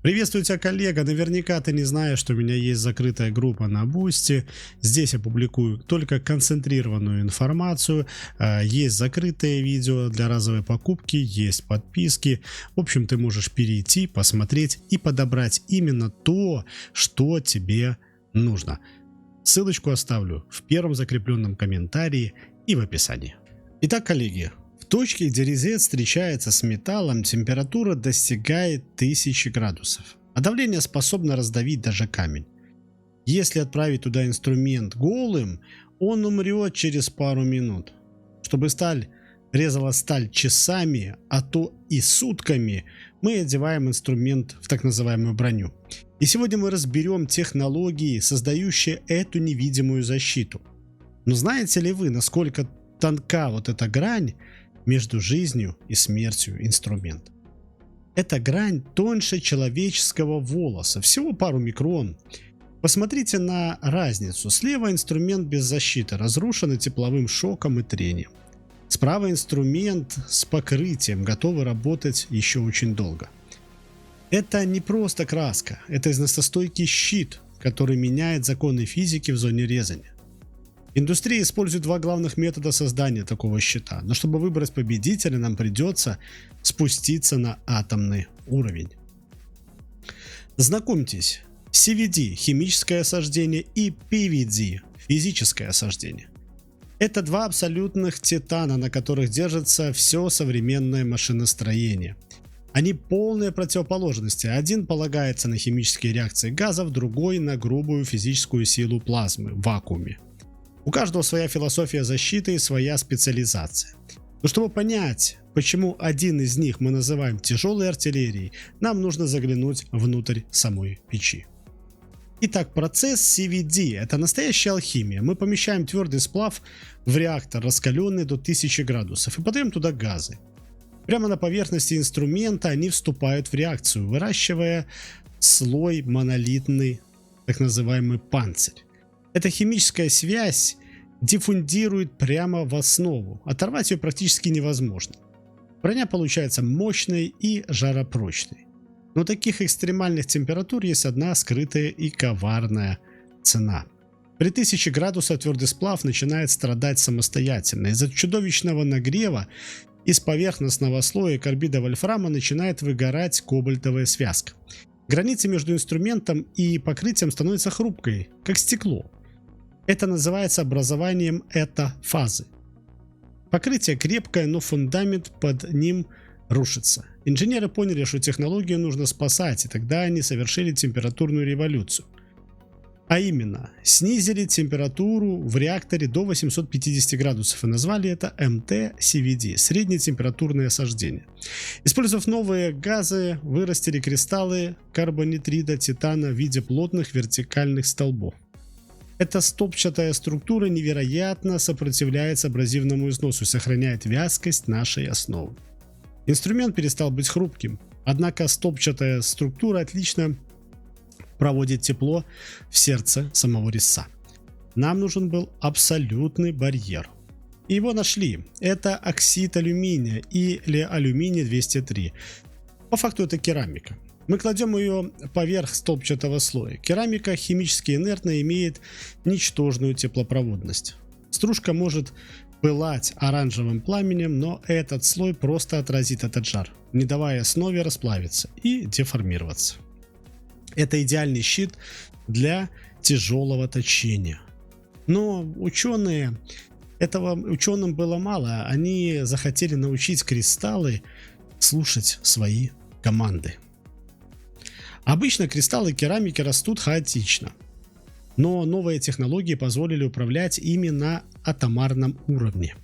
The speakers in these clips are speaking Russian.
Приветствую тебя, коллега. Наверняка ты не знаешь, что у меня есть закрытая группа на Бусти. Здесь я публикую только концентрированную информацию. Есть закрытые видео для разовой покупки, есть подписки. В общем, ты можешь перейти, посмотреть и подобрать именно то, что тебе нужно. Ссылочку оставлю в первом закрепленном комментарии и в описании. Итак, коллеги. В точке, где резец встречается с металлом, температура достигает 1000 градусов, а давление способно раздавить даже камень. Если отправить туда инструмент голым, он умрет через пару минут. Чтобы сталь резала сталь часами, а то и сутками, мы одеваем инструмент в так называемую броню. И сегодня мы разберем технологии, создающие эту невидимую защиту. Но знаете ли вы, насколько тонка вот эта грань между жизнью и смертью инструмента? Эта грань тоньше человеческого волоса, всего пару микрон. Посмотрите на разницу. Слева инструмент без защиты, разрушенный тепловым шоком и трением. Справа инструмент с покрытием, готовый работать еще очень долго. Это не просто краска, это износостойкий щит, который меняет законы физики в зоне резания. Индустрия использует два главных метода создания такого щита, но чтобы выбрать победителя, нам придется спуститься на атомный уровень. Знакомьтесь, CVD – химическое осаждение и PVD – физическое осаждение. Это два абсолютных титана, на которых держится все современное машиностроение. Они полные противоположности. Один полагается на химические реакции газов, другой на грубую физическую силу плазмы в вакууме. У каждого своя философия защиты и своя специализация. Но чтобы понять, почему один из них мы называем тяжелой артиллерией, нам нужно заглянуть внутрь самой печи. Итак, процесс CVD – это настоящая алхимия. Мы помещаем твердый сплав в реактор, раскаленный до 1000 градусов, и подаем туда газы. Прямо на поверхности инструмента они вступают в реакцию, выращивая слой монолитный, так называемый панцирь. Эта химическая связь диффундирует прямо в основу. Оторвать ее практически невозможно. Броня получается мощной и жаропрочной. Но таких экстремальных температур есть одна скрытая и коварная цена. При 1000 градусах твердый сплав начинает страдать самостоятельно. Из-за чудовищного нагрева из поверхностного слоя карбида вольфрама начинает выгорать кобальтовая связка. Граница между инструментом и покрытием становится хрупкой, как стекло. Это называется образованием эта-фазы. Покрытие крепкое, но фундамент под ним рушится. Инженеры поняли, что технологию нужно спасать, и тогда они совершили температурную революцию. А именно, снизили температуру в реакторе до 850 градусов и назвали это MT-CVD – среднетемпературное осаждение. Использовав новые газы, вырастили кристаллы карбонитрида титана в виде плотных вертикальных столбов. Эта столбчатая структура невероятно сопротивляется абразивному износу и сохраняет вязкость нашей основы. Инструмент перестал быть хрупким, однако столбчатая структура отлично проводит тепло в сердце самого резца. Нам нужен был абсолютный барьер. И его нашли. Это оксид алюминия или алюминий-203. По факту это керамика. Мы кладем ее поверх столбчатого слоя. Керамика химически инертная, имеет ничтожную теплопроводность. Стружка может пылать оранжевым пламенем, но этот слой просто отразит этот жар, не давая основе расплавиться и деформироваться. Это идеальный щит для тяжелого точения. Но ученым было мало. Они захотели научить кристаллы слушать свои команды. Обычно кристаллы керамики растут хаотично, но новые технологии позволили управлять ими на атомарном уровне.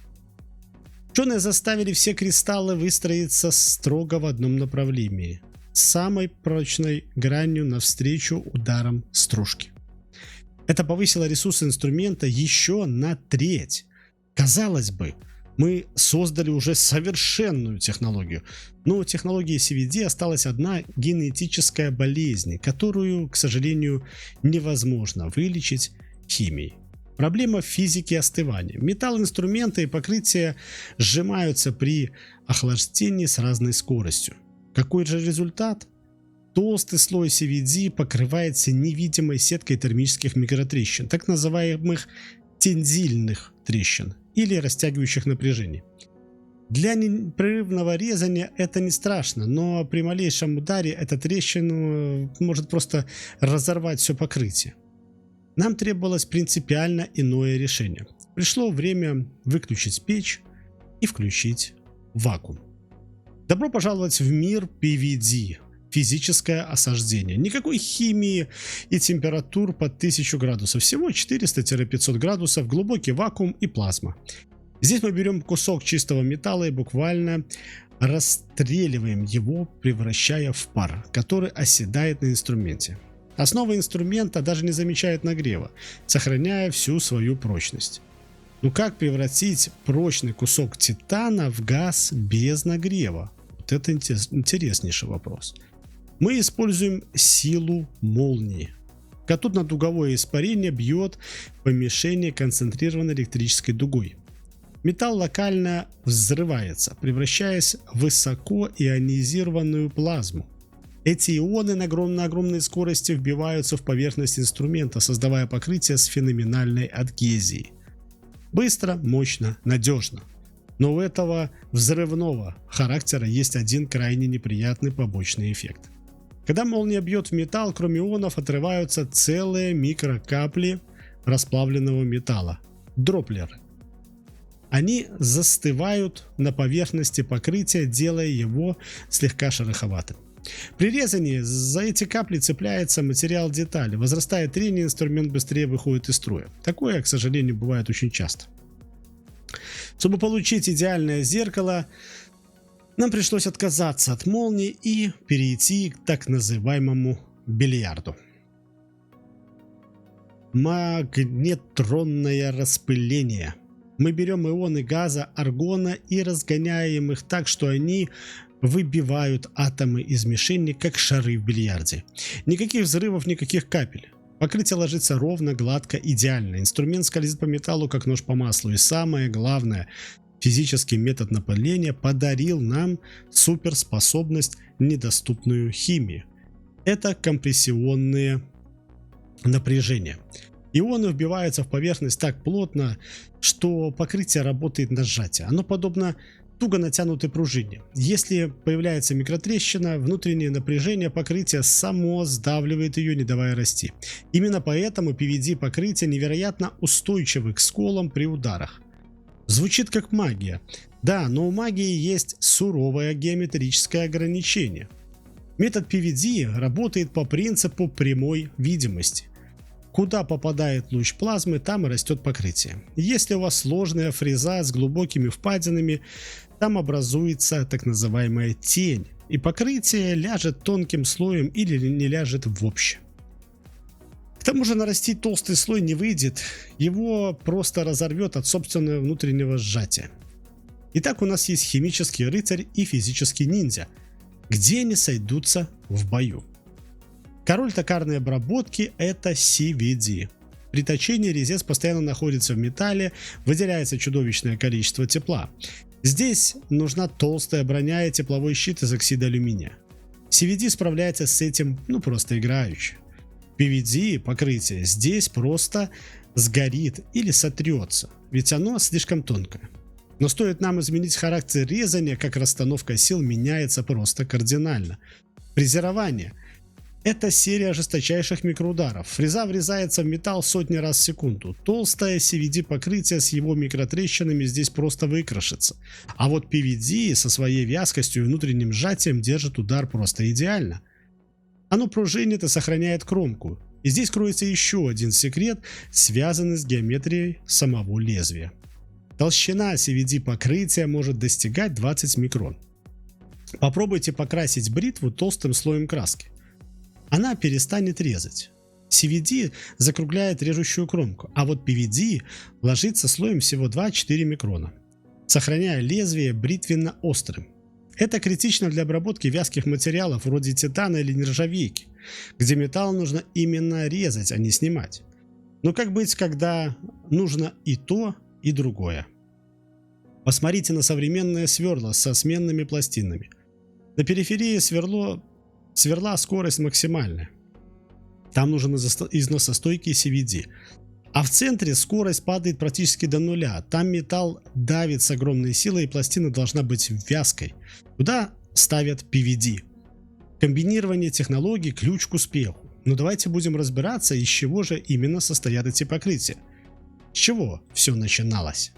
Ученые заставили все кристаллы выстроиться строго в одном направлении, с самой прочной гранью навстречу ударам стружки. Это повысило ресурс инструмента еще на треть. Казалось бы, мы создали уже совершенную технологию, но у технологии CVD осталась одна генетическая болезнь, которую, к сожалению, невозможно вылечить химией. Проблема в физике остывания. Металл инструмента и покрытия сжимаются при охлаждении с разной скоростью. Какой же результат? Толстый слой CVD покрывается невидимой сеткой термических микротрещин, так называемых тензильных трещин или растягивающих напряжение. Для непрерывного резания это не страшно, но при малейшем ударе эта трещина может просто разорвать все покрытие. Нам требовалось принципиально иное решение. Пришло время выключить печь и включить вакуум. Добро пожаловать в мир PVD. Физическое осаждение. Никакой химии и температур под 1000 градусов. Всего 400-500 градусов, глубокий вакуум и плазма. Здесь мы берем кусок чистого металла и буквально расстреливаем его, превращая в пар, который оседает на инструменте. Основа инструмента даже не замечает нагрева, сохраняя всю свою прочность. Но как превратить прочный кусок титана в газ без нагрева? Вот это интереснейший вопрос. Мы используем силу молнии. Катодно-дуговое испарение бьет по мишени концентрированной электрической дугой. Металл локально взрывается, превращаясь в высокоионизированную плазму. Эти ионы на огромной скорости вбиваются в поверхность инструмента, создавая покрытие с феноменальной адгезией. Быстро, мощно, надежно. Но у этого взрывного характера есть один крайне неприятный побочный эффект. Когда молния бьет в металл, кроме ионов отрываются целые микрокапли расплавленного металла – дроплеры. Они застывают на поверхности покрытия, делая его слегка шероховатым. При резании за эти капли цепляется материал детали, возрастает трение, инструмент быстрее выходит из строя. Такое, к сожалению, бывает очень часто. Чтобы получить идеальное зеркало, нам пришлось отказаться от молнии и перейти к так называемому бильярду. Магнетронное распыление. Мы берем ионы газа аргона и разгоняем их так, что они выбивают атомы из мишени, как шары в бильярде. Никаких взрывов, никаких капель. Покрытие ложится ровно, гладко, идеально. Инструмент скользит по металлу, как нож по маслу. И самое главное, физический метод напыления подарил нам суперспособность, недоступную химии. Это компрессионные напряжения. Ионы вбиваются в поверхность так плотно, что покрытие работает на сжатие. Оно подобно туго натянутой пружине. Если появляется микротрещина, внутреннее напряжение покрытия само сдавливает ее, не давая расти. Именно поэтому PVD покрытие невероятно устойчивы к сколам при ударах. Звучит как магия. Да, но у магии есть суровое геометрическое ограничение. Метод PVD работает по принципу прямой видимости. Куда попадает луч плазмы, там и растет покрытие. Если у вас сложная фреза с глубокими впадинами, там образуется так называемая тень, и покрытие ляжет тонким слоем или не ляжет вообще. К тому же нарастить толстый слой не выйдет, его просто разорвет от собственного внутреннего сжатия. Итак, у нас есть химический рыцарь и физический ниндзя. Где они сойдутся в бою? Король токарной обработки – это CVD. При точении резец постоянно находится в металле, выделяется чудовищное количество тепла. Здесь нужна толстая броня и тепловой щит из оксида алюминия. CVD справляется с этим просто играюще. PVD покрытие здесь просто сгорит или сотрется, ведь оно слишком тонкое. Но стоит нам изменить характер резания, как расстановка сил меняется просто кардинально. Фрезерование – это серия жесточайших микроударов. Фреза врезается в металл сотни раз в секунду. Толстое CVD покрытие с его микротрещинами здесь просто выкрошится. А вот PVD со своей вязкостью и внутренним сжатием держит удар просто идеально. Оно пружинит и сохраняет кромку. И здесь кроется еще один секрет, связанный с геометрией самого лезвия. Толщина CVD покрытия может достигать 20 микрон. Попробуйте покрасить бритву толстым слоем краски. Она перестанет резать. CVD закругляет режущую кромку, а вот PVD ложится слоем всего 2-4 микрона, сохраняя лезвие бритвенно-острым. Это критично для обработки вязких материалов вроде титана или нержавейки, где металл нужно именно резать, а не снимать. Но как быть, когда нужно и то, и другое? Посмотрите на современные сверла со сменными пластинами. На периферии сверло сверла скорость максимальная. Там нужен износостойкий CVD. А в центре скорость падает практически до нуля. Там металл давит с огромной силой, и пластина должна быть вязкой. Туда ставят PVD. Комбинирование технологий – ключ к успеху. Но давайте будем разбираться, из чего же именно состоят эти покрытия. С чего все начиналось?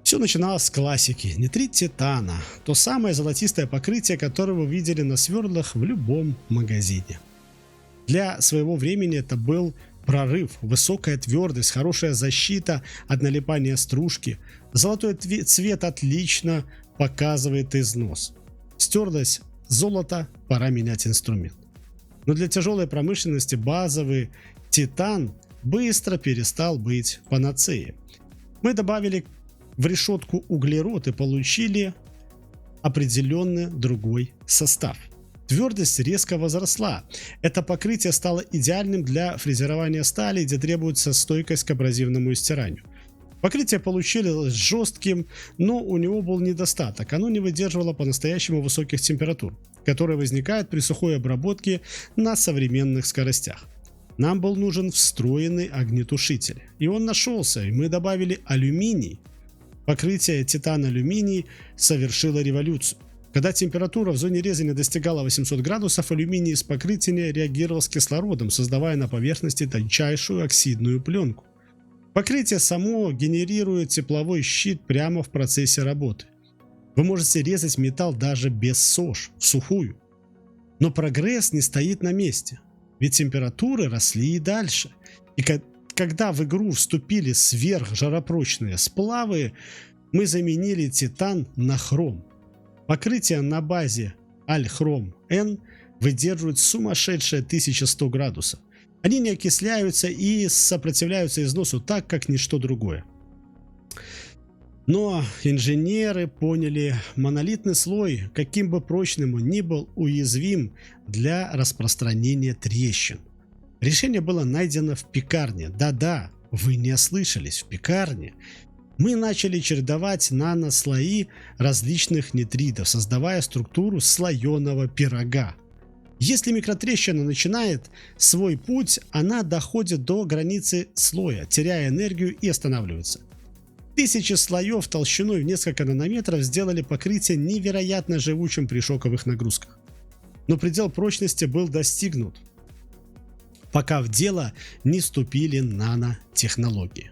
Все начиналось с классики. Нитрид титана. То самое золотистое покрытие, которое вы видели на свердлах в любом магазине. Для своего времени это был прорыв, высокая твердость, хорошая защита от налипания стружки. Золотой цвет отлично показывает износ. Стерлось золото, пора менять инструмент. Но для тяжелой промышленности базовый титан быстро перестал быть панацеей. Мы добавили в решетку углерод и получили определенный другой состав. Твердость резко возросла. Это покрытие стало идеальным для фрезерования стали, где требуется стойкость к абразивному стиранию. Покрытие получилось жестким, но у него был недостаток. Оно не выдерживало по-настоящему высоких температур, которые возникают при сухой обработке на современных скоростях. Нам был нужен встроенный огнетушитель. И он нашелся, и мы добавили алюминий. Покрытие титан-алюминий совершило революцию. Когда температура в зоне резания достигала 800 градусов, алюминий из покрытия реагировал с кислородом, создавая на поверхности тончайшую оксидную пленку. Покрытие само генерирует тепловой щит прямо в процессе работы. Вы можете резать металл даже без СОЖ, сухую. Но прогресс не стоит на месте, ведь температуры росли и дальше. И когда в игру вступили сверхжаропрочные сплавы, мы заменили титан на хром. Покрытие на базе Альхром-Н выдерживает сумасшедшие 1100 градусов. Они не окисляются и сопротивляются износу так, как ничто другое. Но инженеры поняли, монолитный слой, каким бы прочным он ни был, уязвим для распространения трещин. Решение было найдено в пекарне. Да-да, вы не ослышались, в пекарне. Мы начали чередовать нанослои различных нитридов, создавая структуру слоеного пирога. Если микротрещина начинает свой путь, она доходит до границы слоя, теряя энергию и останавливается. Тысячи слоев толщиной в несколько нанометров сделали покрытие невероятно живучим при шоковых нагрузках. Но предел прочности был достигнут, пока в дело не вступили нанотехнологии.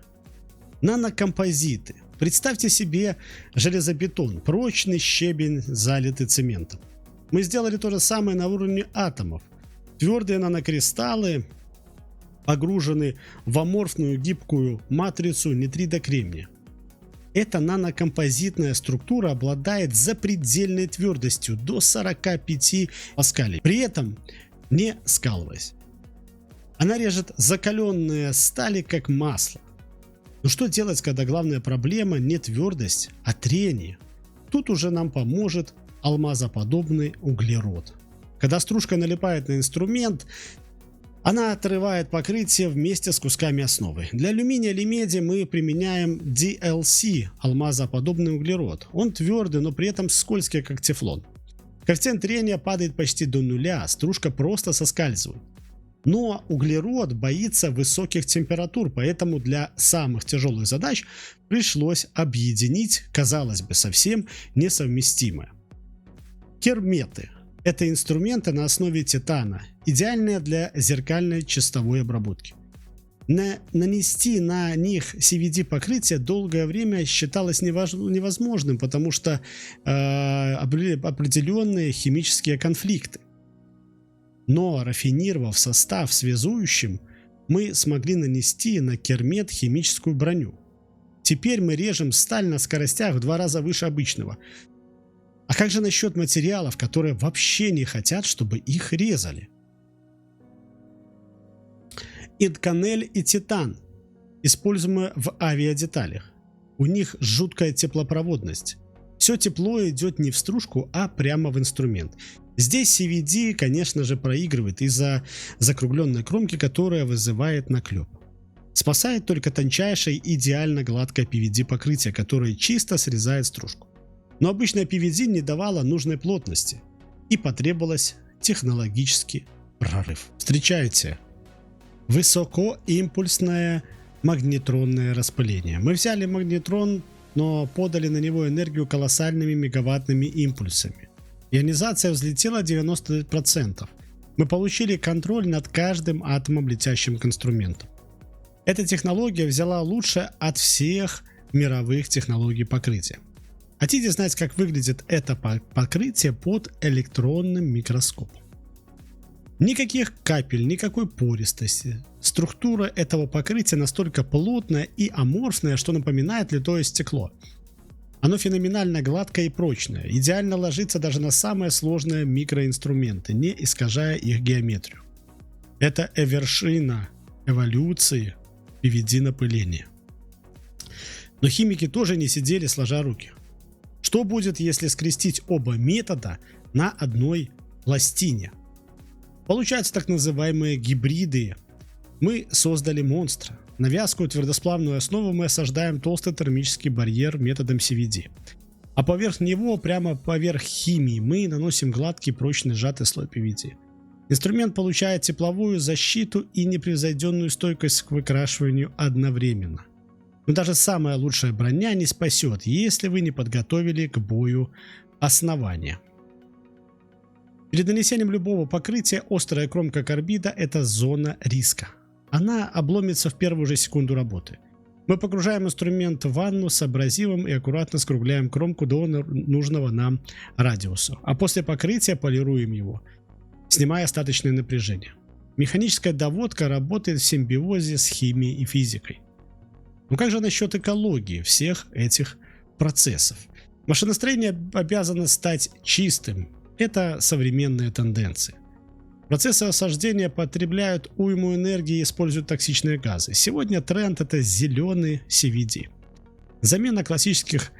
Нанокомпозиты. Представьте себе железобетон, прочный щебень, залитый цементом. Мы сделали то же самое на уровне атомов. Твердые нанокристаллы погружены в аморфную гибкую матрицу нитрида кремния. Эта нанокомпозитная структура обладает запредельной твердостью до 45 паскалей, при этом не скалываясь. Она режет закаленные стали как масло. Но что делать, когда главная проблема не твердость, а трение? Тут уже нам поможет алмазоподобный углерод. Когда стружка налипает на инструмент, она отрывает покрытие вместе с кусками основы. Для алюминия или меди мы применяем DLC, алмазоподобный углерод. Он твердый, но при этом скользкий, как тефлон. Коэффициент трения падает почти до нуля, стружка просто соскальзывает. Но углерод боится высоких температур, поэтому для самых тяжелых задач пришлось объединить, казалось бы, совсем несовместимое. Керметы – это инструменты на основе титана, идеальные для зеркальной чистовой обработки. Нанести на них CVD покрытие долгое время считалось невозможным, потому что определенные химические конфликты. Но рафинировав состав связующим, мы смогли нанести на кермет химическую броню. Теперь мы режем сталь на скоростях в 2 раза выше обычного. А как же насчет материалов, которые вообще не хотят, чтобы их резали? Инканель и титан, используемые в авиадеталях. У них жуткая теплопроводность. Все тепло идет не в стружку, а прямо в инструмент. Здесь CVD, конечно же, проигрывает из-за закругленной кромки, которая вызывает наклеп. Спасает только тончайшее идеально гладкое PVD покрытие, которое чисто срезает стружку. Но обычное PVD не давало нужной плотности, и потребовалась технологический прорыв. Встречайте высокоимпульсное магнетронное распыление. Мы взяли магнетрон, но подали на него энергию колоссальными мегаваттными импульсами. Ионизация взлетела 90%. Мы получили контроль над каждым атомом, летящим к инструменту. Эта технология взяла лучшее от всех мировых технологий покрытия. Хотите знать, как выглядит это покрытие под электронным микроскопом? Никаких капель, никакой пористости. Структура этого покрытия настолько плотная и аморфная, что напоминает литое стекло. Оно феноменально гладкое и прочное, идеально ложится даже на самые сложные микроинструменты, не искажая их геометрию. Это вершина эволюции PVD-напыления. Но химики тоже не сидели сложа руки. Что будет, если скрестить оба метода на одной пластине? Получаются так называемые гибриды. Мы создали монстра. На вязкую твердосплавную основу мы осаждаем толстый термический барьер методом CVD. А поверх него, прямо поверх химии, мы наносим гладкий, прочный, сжатый слой PVD. Инструмент получает тепловую защиту и непревзойденную стойкость к выкрашиванию одновременно. Но даже самая лучшая броня не спасет, если вы не подготовили к бою основания. Перед нанесением любого покрытия острая кромка карбида – это зона риска. Она обломится в первую же секунду работы. Мы погружаем инструмент в ванну с абразивом и аккуратно скругляем кромку до нужного нам радиуса. А после покрытия полируем его, снимая остаточное напряжение. Механическая доводка работает в симбиозе с химией и физикой. Но как же насчет экологии всех этих процессов? Машиностроение обязано стать чистым. Это современные тенденции. Процессы осаждения потребляют уйму энергии и используют токсичные газы. Сегодня тренд — это зеленый CVD. Замена классических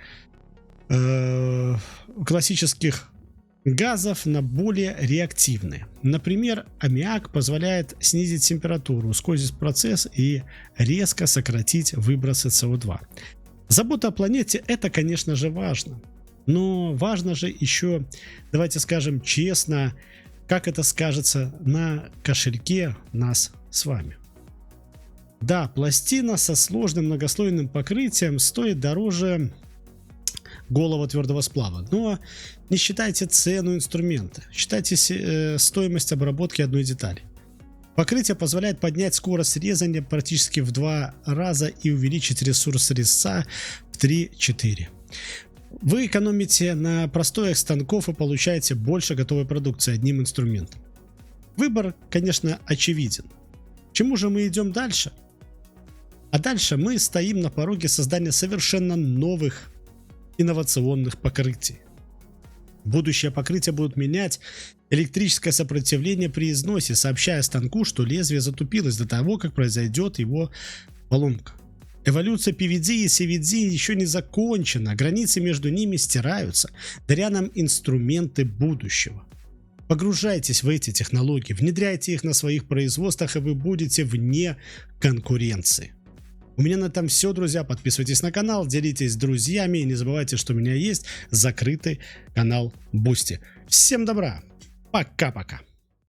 газов на более реактивные. Например, аммиак позволяет снизить температуру, ускорить процесс и резко сократить выбросы СО2. Забота о планете — это, конечно же, важно. Но важно же еще, давайте скажем честно, как это скажется на кошельке нас с вами. Да, пластина со сложным многослойным покрытием стоит дороже голого твердого сплава, но не считайте цену инструмента, считайте стоимость обработки одной детали. Покрытие позволяет поднять скорость резания практически в 2 раза и увеличить ресурс резца в 3-4. Вы экономите на простоях станков и получаете больше готовой продукции одним инструментом. Выбор, конечно, очевиден. К чему же мы идем дальше? А дальше мы стоим на пороге создания совершенно новых инновационных покрытий. Будущее покрытия будут менять электрическое сопротивление при износе, сообщая станку, что лезвие затупилось до того, как произойдет его поломка. Эволюция PVD и CVD еще не закончена, границы между ними стираются, даря нам инструменты будущего. Погружайтесь в эти технологии, внедряйте их на своих производствах, и вы будете вне конкуренции. У меня на этом все, друзья. Подписывайтесь на канал, делитесь с друзьями и не забывайте, что у меня есть закрытый канал Boosty. Всем добра, пока-пока.